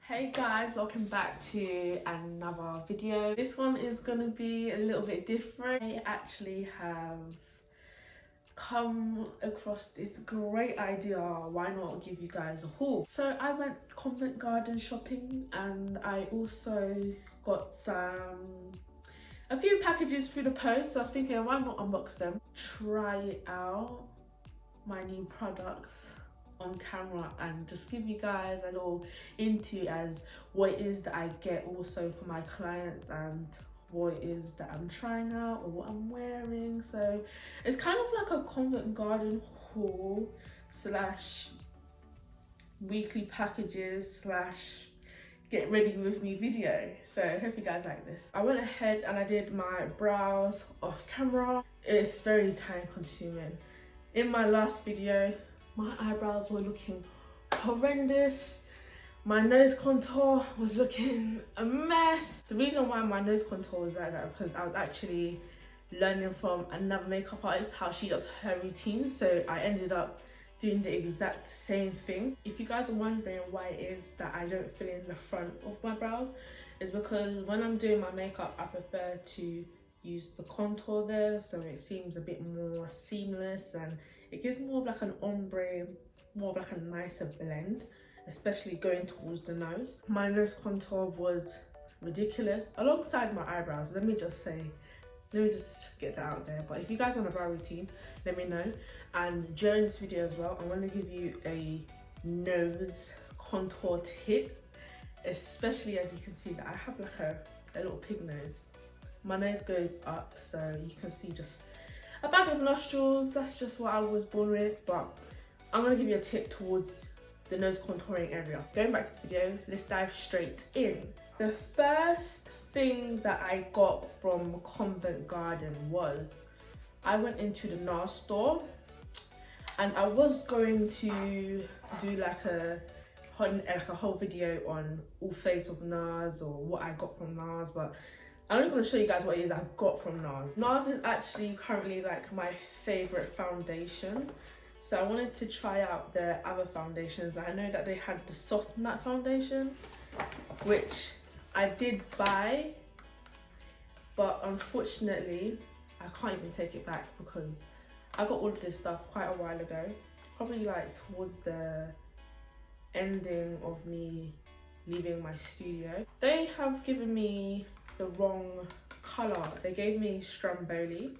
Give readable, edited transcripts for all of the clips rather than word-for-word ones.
Hey guys, welcome back to another video. This one is gonna be a little bit different. I actually have come across this great idea. Why not give you guys a haul? So I went Covent Garden shopping and I also got a few packages through the post. So I was thinking, why not unbox them? Try out my new products on camera and just give you guys a little into as what it is that I get also for my clients and what it is that I'm trying out or what I'm wearing. So it's kind of like a Covent Garden haul slash weekly packages slash get ready with me video. So I hope you guys like this. I went ahead and I did my brows off camera. It's very time consuming. In my last video my eyebrows were looking horrendous. My nose contour was looking a mess. The reason why my nose contour was like that because I was actually learning from another makeup artist how she does her routine. So I ended up doing the exact same thing. If you guys are wondering why it is that I don't fill in the front of my brows, it's because when I'm doing my makeup, I prefer to use the contour there so it seems a bit more seamless and it gives more of like an ombre, more of like a nicer blend, especially going towards the nose. My nose contour was ridiculous alongside my eyebrows. Let me just get that out there. But if you guys want a brow routine, let me know. And during this video as well, I'm going to give you a nose contour tip, especially as you can see that I have like a little pig nose. My nose goes up, so you can see just a bag of nostrils. That's just what I was born with, but I'm going to give you a tip towards the nose contouring area. Going back to the video, let's dive straight in. The first thing that I got from Covent Garden was I went into the Nars store and I was going to do like a whole video on all face of Nars or what I got from Nars, but I'm just going to show you guys what it is I got from Nars. Nars is actually currently like my favourite foundation. So I wanted to try out their other foundations. I know that they had the soft matte foundation, which I did buy, but unfortunately I can't even take it back because I got all of this stuff quite a while ago, probably like towards the ending of me leaving my studio. They have given me the wrong colour. They gave me Stromboli.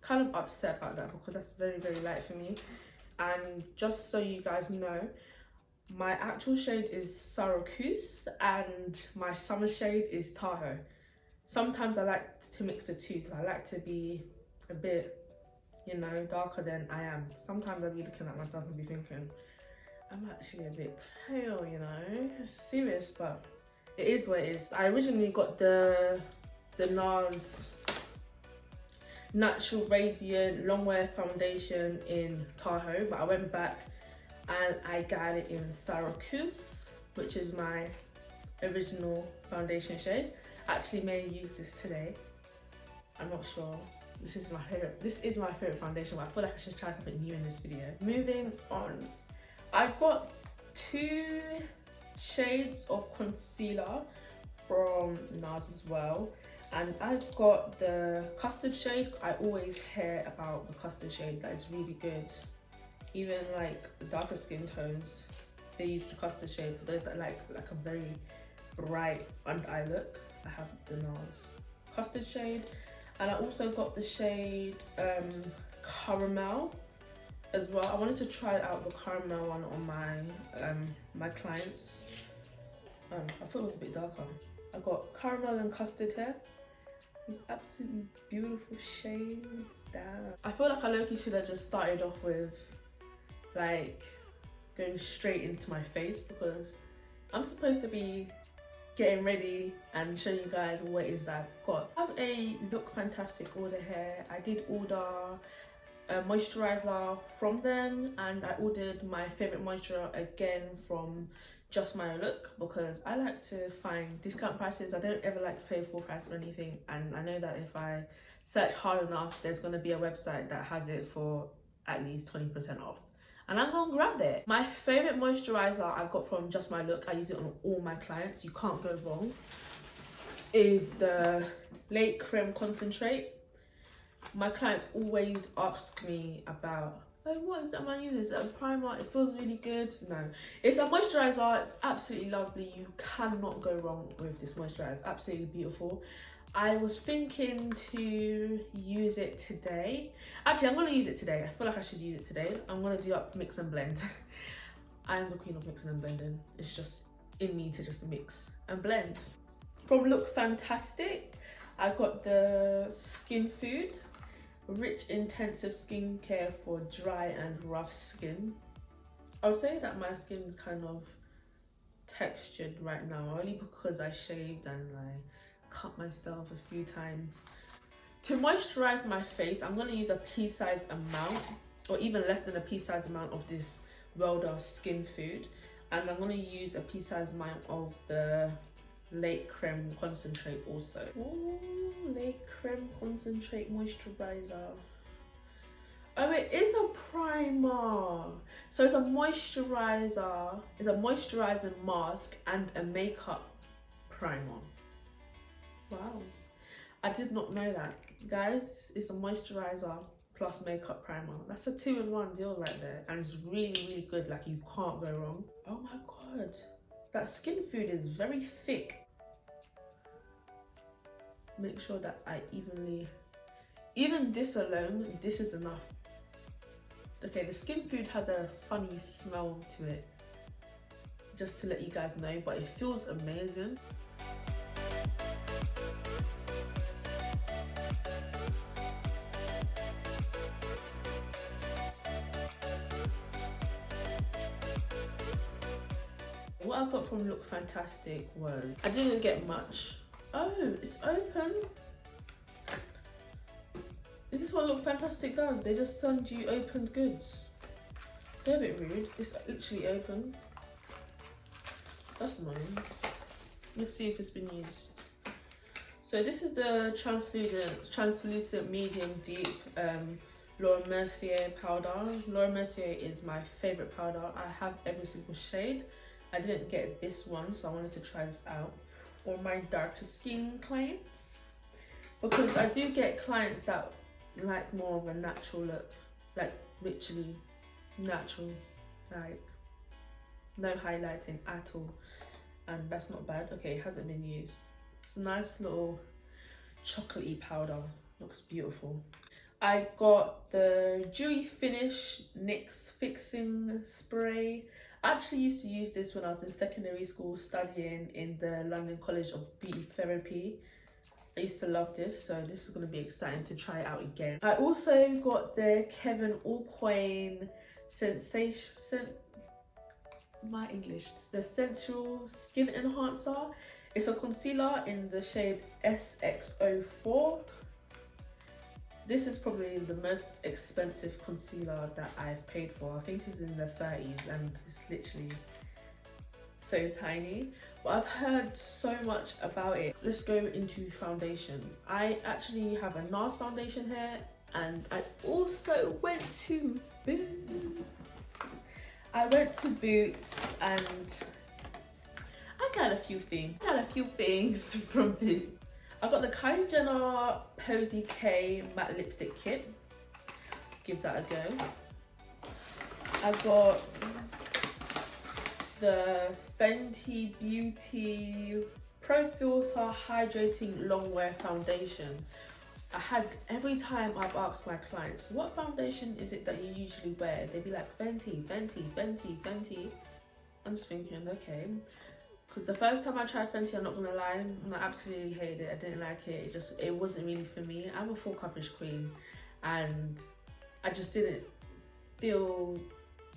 Kind of upset about that because that's very, very light for me. And just so you guys know, my actual shade is Syracuse and my summer shade is Tahoe. Sometimes I like to mix the two because I like to be a bit, you know, darker than I am. Sometimes I'll be looking at myself and be thinking, I'm actually a bit pale, you know. It's serious, but it is what it is. I originally got the Nars Natural Radiant Longwear foundation in Tahoe, but I went back and I got it in Syracuse, which is my original foundation shade. I actually may use this today. I'm not sure. This is my favorite foundation, but I feel like I should try something new in this video. Moving on, I've got 2 shades of concealer from Nars as well, and I've got the custard shade. I always hear about the custard shade, that is really good. Even like darker skin tones, they use the custard shade. For those that like a very bright under eye look, I have the Nars custard shade. And I also got the shade Caramel as well. I wanted to try out the Caramel one on my clients. I thought it was a bit darker. I got Caramel and Custard here. These absolutely beautiful shades. Damn. I feel like I low-key should have just started off with like going straight into my face because I'm supposed to be getting ready and showing you guys what it is that I've got. I have a Look Fantastic order here. I did order a moisturizer from them and I ordered my favorite moisturizer again from Just My Look because I like to find discount prices. I don't ever like to pay full price or anything, and I know that if I search hard enough there's going to be a website that has it for at least 20% off. and I'm gonna grab it. My favorite moisturizer I got from Just My Look, I use it on all my clients, you can't go wrong, is the Late Creme Concentrate. My clients always ask me about, oh, what is that am I using? Is it a primer? It feels really good. No, it's a moisturizer. It's absolutely lovely. You cannot go wrong with this moisturizer. It's absolutely beautiful. I was thinking to use it today. Actually, I'm going to use it today. I feel like I should use it today. I'm going to do up mix and blend. I am the queen of mixing and blending. It's just in me to just mix and blend. From Look Fantastic, I got the Skin Food. Rich intensive skincare for dry and rough skin. I would say that my skin is kind of textured right now, only because I shaved and I cut myself a few times. To moisturize my face, I'm going to use a pea-sized amount, or even less than a pea-sized amount of this Welda Skin Food, and I'm going to use a pea-sized amount of the Late Creme Concentrate also. Ooh, Late Creme Concentrate moisturizer. Oh, it is a primer. So it's a moisturizer. It's a moisturizing mask and a makeup primer. Wow, I did not know that. Guys, it's a moisturizer plus makeup primer. That's a 2-in-1 deal right there. And it's really, really good. Like, you can't go wrong. Oh my God. That Skin Food is very thick. Make sure that I even this alone, this is enough. Okay, the Skin Food has a funny smell to it, just to let you guys know, but it feels amazing. What I got from Look Fantastic was, I didn't get much. Oh, it's open. Is this what Look Fantastic does? They just send you opened goods. They're a bit rude. It's literally open. That's annoying. Let's see if it's been used. So this is the translucent medium deep Laura Mercier powder. Laura Mercier is my favorite powder. I have every single shade. I didn't get this one, so I wanted to try this out for my darker skin clients, because I do get clients that like more of a natural look, like literally natural, like no highlighting at all, and that's not bad. Okay, it hasn't been used. It's a nice little chocolatey powder, looks beautiful. I got the Dewy Finish NYX Fixing Spray. I actually used to use this when I was in secondary school studying in the London College of Beauty Therapy. I used to love this, so this is going to be exciting to try out again. I also got the Kevin Aucoin Sensation, my English, the Sensual Skin Enhancer. It's a concealer in the shade SX04. This is probably the most expensive concealer that I've paid for. I think it's in the 30s and it's literally so tiny. But I've heard so much about it. Let's go into foundation. I actually have a Nars foundation here, and I also went to Boots. I went to Boots and I got a few things from Boots. I got the Kylie Jenner Posey K matte lipstick kit. Give that a go. I got the Fenty Beauty Pro Filter Hydrating Longwear Foundation. Every time I've asked my clients, what foundation is it that you usually wear? They'd be like, Fenty, Fenty, Fenty, Fenty. I'm just thinking, okay. Because the first time I tried Fenty, I'm not gonna lie, I absolutely hated it. I didn't like it. It wasn't really for me. I'm a full coverage queen, and I just didn't feel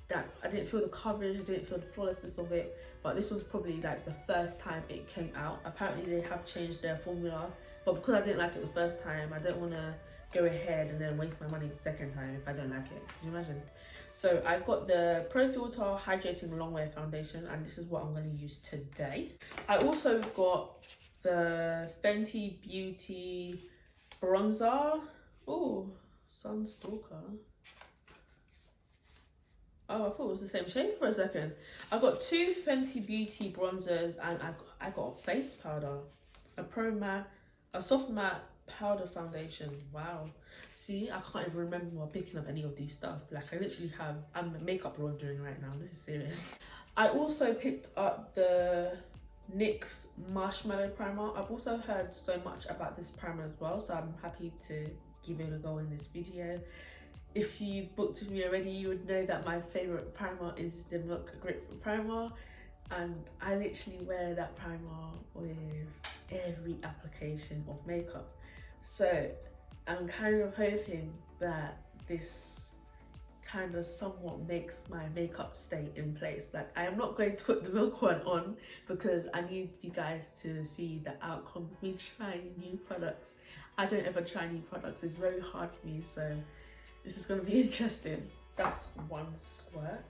that. I didn't feel the coverage. I didn't feel the flawlessness of it. But this was probably like the first time it came out. Apparently they have changed their formula, but because I didn't like it the first time, I don't want to go ahead and then waste my money the second time if I don't like it. Can you imagine? So I got the Pro Filter Hydrating Longwear Foundation, and this is what I'm going to use today. I also got the Fenty Beauty Bronzer. Oh, Sunstalker. Oh, I thought it was the same shade for a second. I got two Fenty Beauty bronzers, and I got a face powder, a pro matte, a soft matte powder foundation. Wow. See, I can't even remember picking up any of these stuff. Like, I literally have, I'm makeup laundering right now. This is serious. I also picked up the NYX Marshmallow Primer. I've also heard so much about this primer as well, so I'm happy to give it a go in this video. If you've booked with me already, you would know that my favourite primer is the Mocha Grapefruit Primer, and I literally wear that primer with every application of makeup. So I'm kind of hoping that this kind of somewhat makes my makeup stay in place. Like, I am not going to put the milk one on because I need you guys to see the outcome of me trying new products. I don't ever try new products, it's very hard for me, so this is going to be interesting. That's one squirt.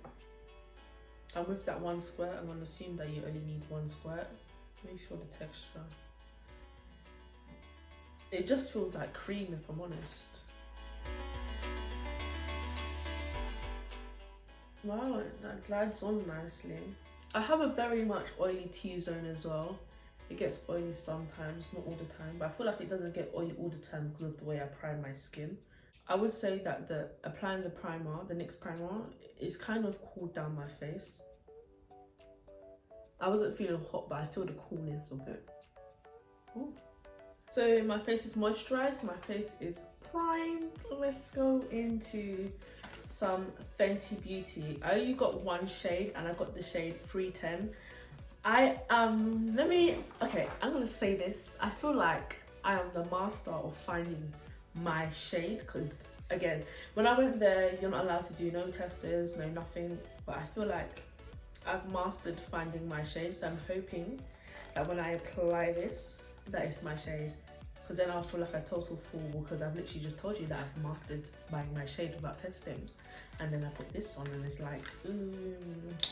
And with that one squirt, I'm going to assume that you only need one squirt. Make sure the texture. It just feels like cream, if I'm honest. Wow, that glides on nicely. I have a very much oily T-zone as well. It gets oily sometimes, not all the time, but I feel like it doesn't get oily all the time because of the way I prime my skin. I would say that applying the primer, the NYX primer, is kind of cooled down my face. I wasn't feeling hot, but I feel the coolness of it. Ooh. So my face is moisturized, my face is primed. Let's go into some Fenty Beauty. I only got one shade, and I got the shade 310. I'm gonna say this. I feel like I am the master of finding my shade, because again, when I went there, you're not allowed to do no testers, no nothing, but I feel like I've mastered finding my shade, so I'm hoping that when I apply this, that it's my shade, because then I'll feel like a total fool, because I've literally just told you that I've mastered buying my shade without testing, and then I put this on and it's like,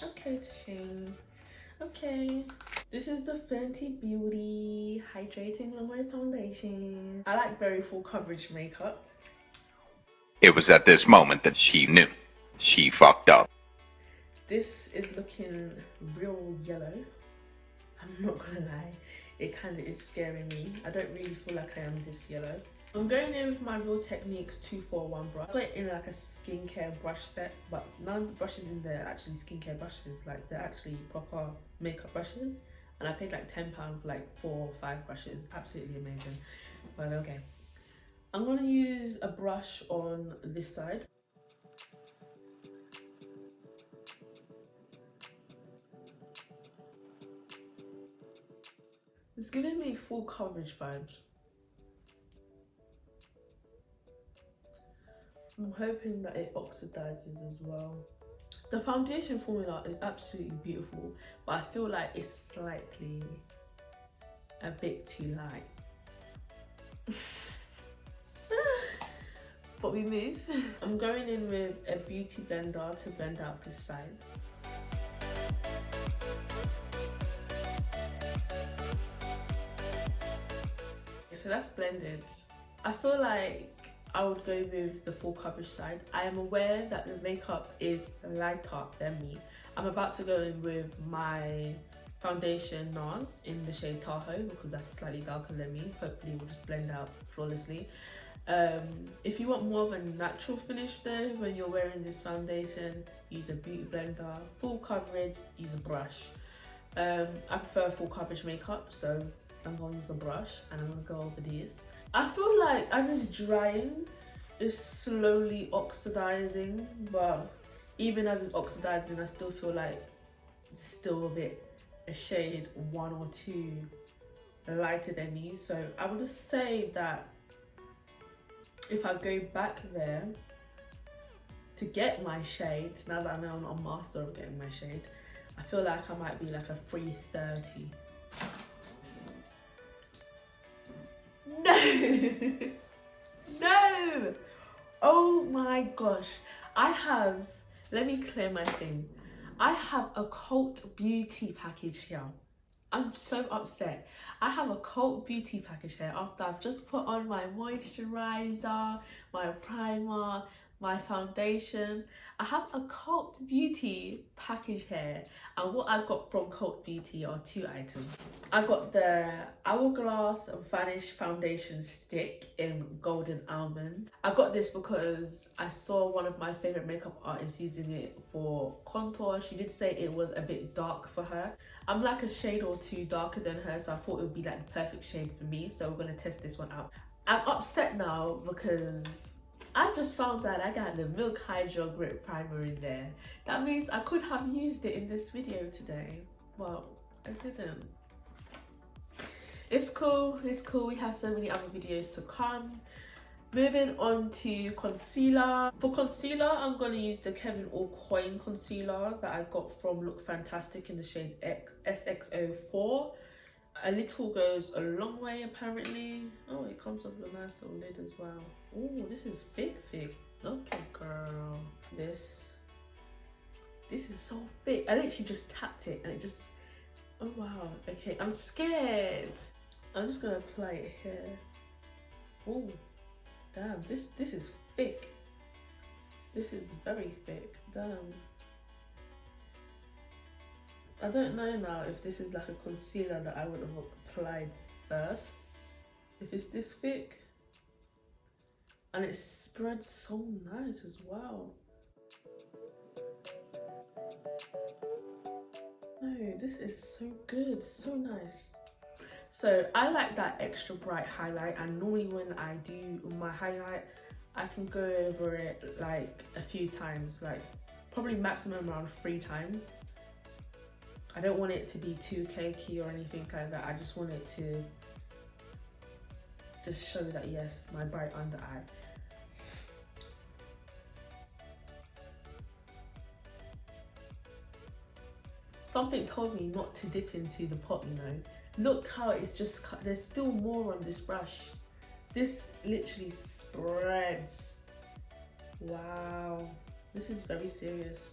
okay, Tasheebeauty. Okay, this is the Fenty Beauty Hydrating Longwear Foundation. I like very full coverage makeup. It was at this moment that she knew she fucked up. This is looking real yellow. I'm not gonna lie, it kind of is scaring me. I don't really feel like I am this yellow. I'm going in with my Real Techniques 241 brush. I got it in like a skincare brush set, but none of the brushes in there are actually skincare brushes. Like, they're actually proper makeup brushes. And I paid like £10 for like 4 or 5 brushes. Absolutely amazing. But okay. I'm gonna use a brush on this side. It's giving me full coverage vibes. I'm hoping that it oxidizes as well. The foundation formula is absolutely beautiful, but I feel like it's slightly a bit too light. But we move. I'm going in with a beauty blender to blend out this side. So that's blended. I feel like I would go with the full coverage side. I am aware that the makeup is lighter than me. I'm about to go in with my foundation Nars in the shade Tahoe because that's slightly darker than me. Hopefully it will just blend out flawlessly. If you want more of a natural finish though, when you're wearing this foundation, use a beauty blender. Full coverage, use a brush. I prefer full coverage makeup, so I'm going to use a brush and I'm going to go over these. I feel like as it's drying, it's slowly oxidizing, but even as it's oxidizing, I still feel like it's still a shade 1 or 2 lighter than me. So I would just say that if I go back there to get my shade, now that I know I'm not a master of getting my shade, I feel like I might be like a 330. No! No! Oh my gosh. Let me clear my thing. I have a cult beauty package here. I'm so upset. I have a cult beauty package here after I've just put on my moisturizer, my primer, my foundation. I have a Cult Beauty package here, and what I got from Cult Beauty are 2 items. I got the Hourglass Vanish foundation stick in Golden Almond. I got this because I saw one of my favourite makeup artists using it for contour. She did say it was a bit dark for her. I'm like a shade or 2 darker than her, so I thought it would be like the perfect shade for me, so we're going to test this one out. I'm upset now because I just found that I got the Milk Hydro Grip Primer in there. That means I could have used it in this video today, but I didn't. It's cool, it's cool. We have so many other videos to come. Moving on to concealer. For concealer, I'm going to use the Kevyn Aucoin concealer that I got from Look Fantastic in the shade SX04. A little goes a long way apparently. Oh, it comes with a nice little lid as well. Oh, this is thick. Okay, girl. This is so thick. I literally just tapped it and it just, oh wow. Okay, I'm scared. I'm just gonna apply it here. Oh, damn, this is thick. This is very thick, damn. I don't know now if this is like a concealer that I would have applied first. If it's this thick. And it spreads so nice as well. No, this is so good, so nice. So I like that extra bright highlight, and normally when I do my highlight, I can go over it like a few times, like probably maximum around 3 times. I don't want it to be too cakey or anything like that. I just want it to just show that yes, my bright under eye. Something told me not to dip into the pot, you know. Look how it's just cut. There's still more on this brush. This literally spreads. Wow, this is very serious.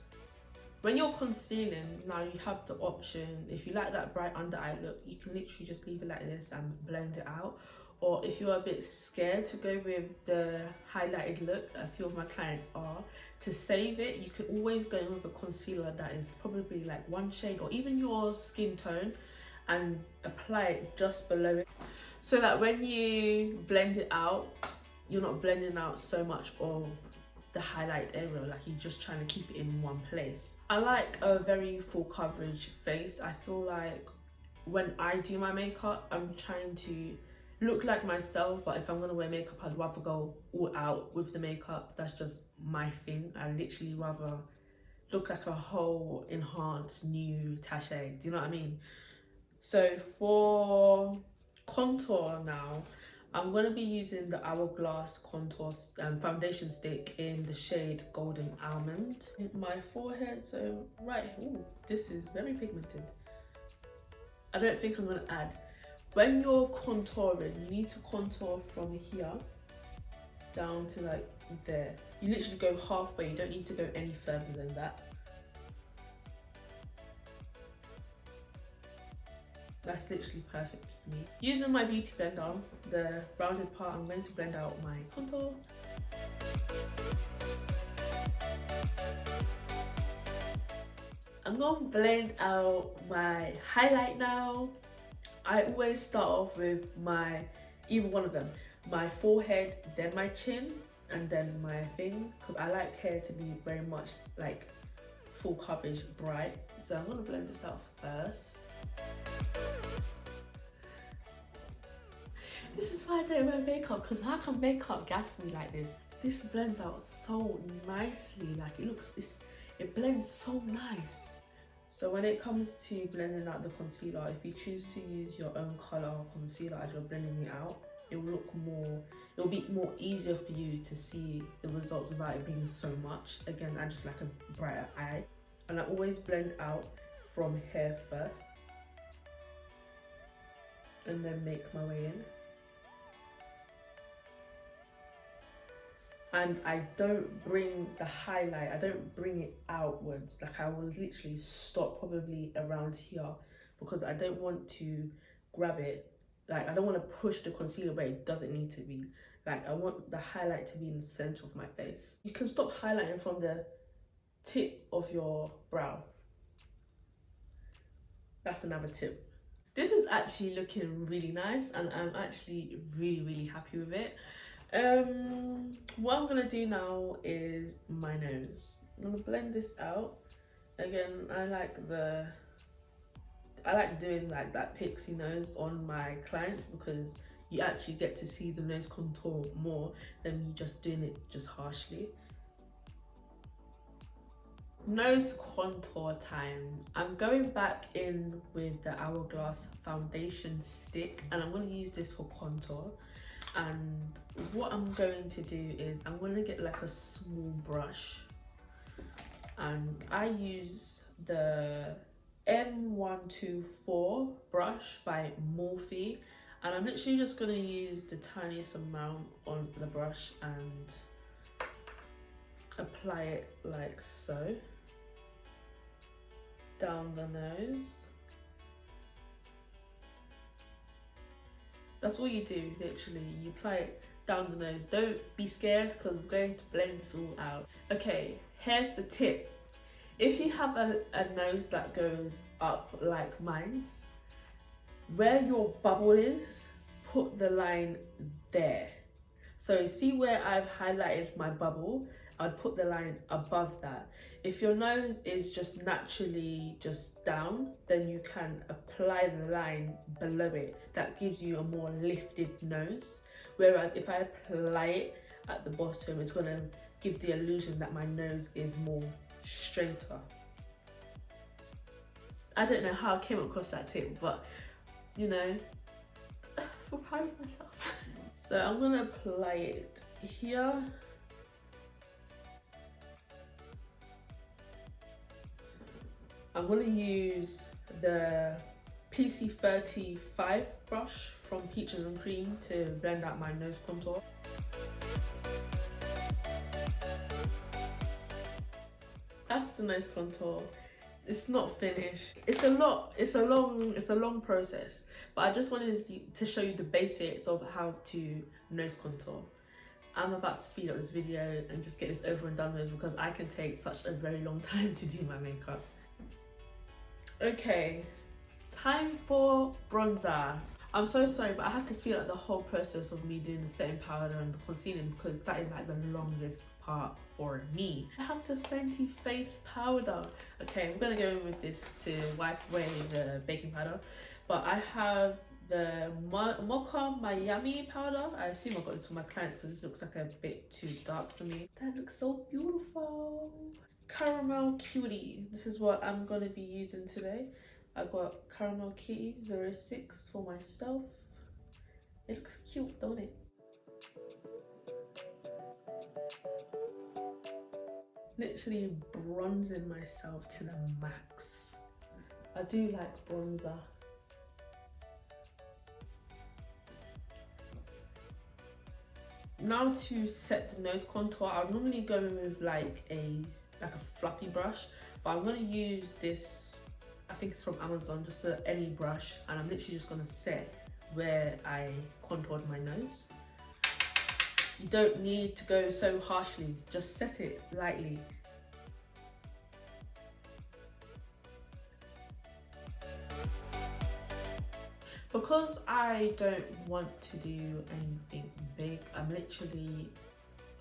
When you're concealing, now you have the option, if you like that bright under eye look, you can literally just leave it like this and blend it out. Or if you're a bit scared to go with the highlighted look, a few of my clients are, to save it, you can always go in with a concealer that is probably like 1 shade or even your skin tone and apply it just below it. So that when you blend it out, you're not blending out so much of the highlight area, like you're just trying to keep it in one place. I like a very full coverage face. I feel like when I do my makeup, I'm trying to look like myself, but if I'm gonna wear makeup, I'd rather go all out with the makeup. That's just my thing. I literally rather look like a whole enhanced new Tasheebeauty, do you know what I mean? So for contour now, I'm going to be using the Hourglass contour foundation stick in the shade Golden Almond in my forehead. So right, ooh, this is very pigmented. I don't think I'm going to add. When you're contouring, you need to contour from here down to like there. You literally go halfway, you don't need to go any further than that. That's literally perfect for me. Using my beauty blender, the rounded part, I'm going to blend out my contour. I'm going to blend out my highlight now. I always start off with either one of them. My forehead, then my chin, and then my thing. Because I like hair to be very much like full coverage, bright. So I'm going to blend this out first. This is why I don't wear makeup, because how can makeup gas me like this? This blends out so nicely, like it blends so nice. So when it comes to blending out the concealer, if you choose to use your own colour concealer as you're blending it out, it'll be more easier for you to see the results without it being so much. Again, I just like a brighter eye. And I always blend out from here first, and then make my way in. And I don't bring the highlight, I don't bring it outwards. Like I will literally stop probably around here because I don't want to grab it. Like I don't want to push the concealer where it doesn't need to be. Like I want the highlight to be in the center of my face. You can stop highlighting from the tip of your brow. That's another tip. This is actually looking really nice and I'm actually really happy with it. What I'm gonna do now is my nose. I'm gonna blend this out. Again, I like doing like that pixie nose on my clients because you actually get to see the nose contour more than you just doing it just harshly. Nose contour time. I'm going back in with the Hourglass foundation stick and I'm going to use this for contour. And what I'm going to do is I'm going to get like a small brush and I use the M124 brush by Morphe, and I'm literally just going to use the tiniest amount on the brush and apply it like so down the nose. That's all you do, literally. You apply it down the nose. Don't be scared because we're going to blend this all out. Okay, here's the tip. If you have a nose that goes up like mine's, where your bubble is, put the line there. So see where I've highlighted my bubble, I'd put the line above that. If your nose is just naturally just down, then you can apply the line below it. That gives you a more lifted nose. Whereas if I apply it at the bottom, it's gonna give the illusion that my nose is more straighter. I don't know how I came across that tip, but you know, I'm proud of myself. So I'm gonna apply it here. I'm gonna use the PC35 brush from Peaches and Cream to blend out my nose contour. That's the nose contour. It's not finished. It's a long process, but I just wanted to show you the basics of how to nose contour. I'm about to speed up this video and just get this over and done with because I can take such a very long time to do my makeup. Okay, time for bronzer. I'm so sorry, but I had to speed up the whole process of me doing the setting powder and the concealing because that is like the longest part for me. I have the Fenty face powder. Okay, I'm gonna go in with this to wipe away the baking powder, but I have the Mocha Miami powder. I assume I got this for my clients because this looks like a bit too dark for me. That looks so beautiful. Caramel Cutie. This is what I'm gonna be using today. I got Caramel Cutie 06 for myself. It looks cute, don't it? Literally bronzing myself to the max. I do like bronzer. Now to set the nose contour, I would normally go in with like a fluffy brush, but I'm gonna use this, I think it's from Amazon, just any brush, and I'm literally just gonna set where I contoured my nose. You don't need to go so harshly, just set it lightly. Because I don't want to do anything big, I'm literally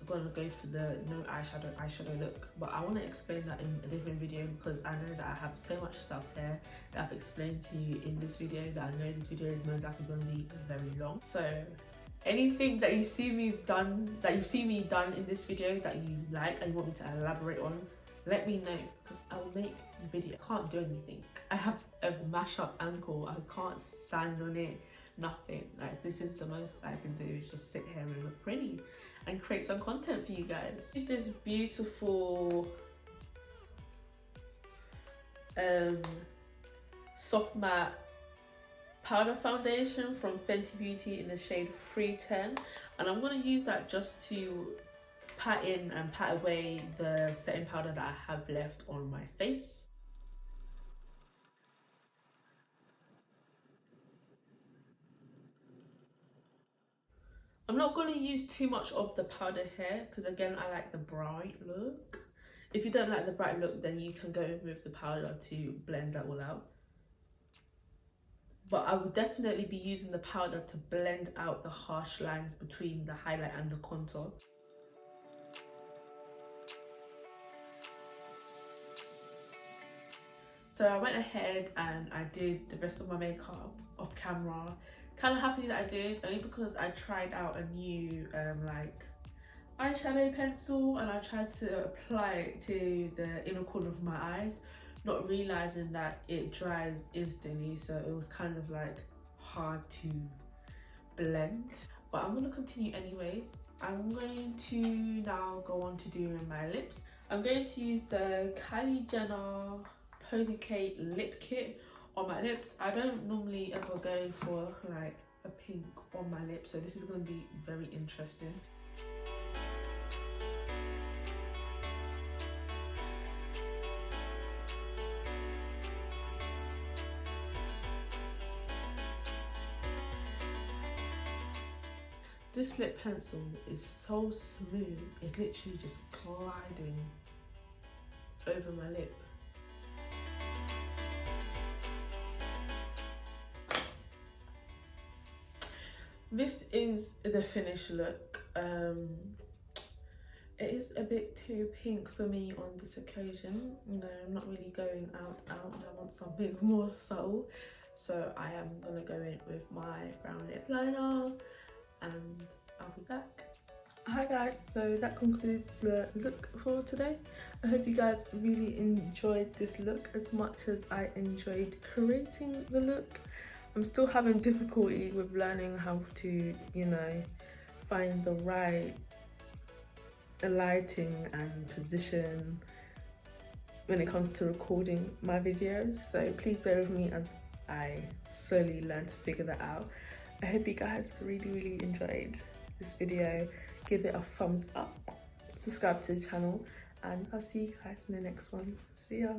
gonna go for the no eyeshadow look, but I want to explain that in a different video because I know that I have so much stuff there that I've explained to you in this video that I know this video is most likely going to be very long. So anything that you see me done in this video that you like and you want me to elaborate on, let me know because I'll make a video. I can't do anything. I have a mash-up ankle. I can't stand on it. Nothing. Like, this is the most I can do is just sit here and look pretty and create some content for you guys. Use this beautiful soft matte powder foundation from Fenty Beauty in the shade 310, and I'm going to use that just to pat in and pat away the setting powder that I have left on my face. I'm not going to use too much of the powder here because again I like the bright look. If you don't like the bright look, then you can go with the powder to blend that all out. But I would definitely be using the powder to blend out the harsh lines between the highlight and the contour. So I went ahead and I did the rest of my makeup off camera. Kind of happy that I did, only because I tried out a new like eyeshadow pencil and I tried to apply it to the inner corner of my eyes, not realizing that it dries instantly, so it was kind of like hard to blend. But I'm going to continue anyways. I'm going to now go on to doing my lips. I'm going to use the Kylie Jenner Posey K lip kit on my lips. I don't normally ever go for like a pink on my lips, so this is going to be very interesting. This lip pencil is so smooth, it's literally just gliding over my lip. This is the finished look. It is a bit too pink for me on this occasion. You know, I'm not really going out. I want something more subtle. So I am gonna go in with my brown lip liner and I'll be back. Hi guys, so that concludes the look for today. I hope you guys really enjoyed this look as much as I enjoyed creating the look. I'm still having difficulty with learning how to, you know, find the right lighting and position when it comes to recording my videos. So please bear with me as I slowly learn to figure that out. I hope you guys really enjoyed this video. Give it a thumbs up, subscribe to the channel, and I'll see you guys in the next one. See ya.